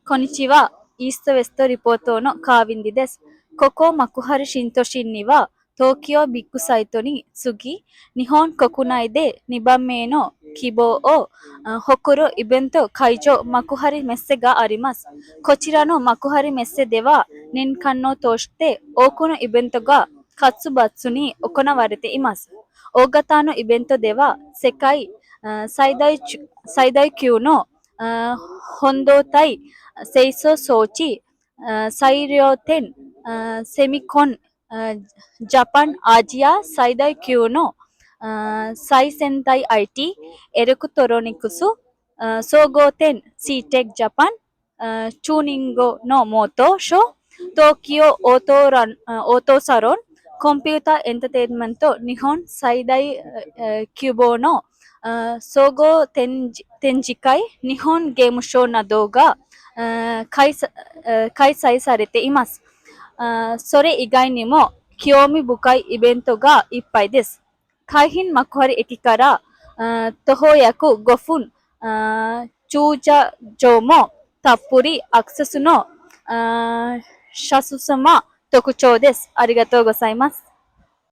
こんにちは。イーストウェストリポートのカービンディです。ここ幕張新都心には東京ビッグサイトに次ぎ、日本国内で2番目の規模を誇るイベント会場幕張メッセがあります。こちらの幕張メッセでは年間の通して多くのイベントが活発に行われています。大型のイベントでは世界最大級の半導体製造装置、裁量店、セミコン、ジャパンアジア最大級の最先端 IT、エレクトロニクス、総合店 C-TEC ジャパン、チューニングのモートーショー、東京オートサロン、コンピュータエンターテインメント日本最大規模の総合展示会、日本ゲームショーなどが開催されています。それ以外にも興味深いイベントがいっぱいです。海浜幕張駅から徒歩約5分、駐車場もたっぷりアクセスの車数も特徴です。ありがとうございます。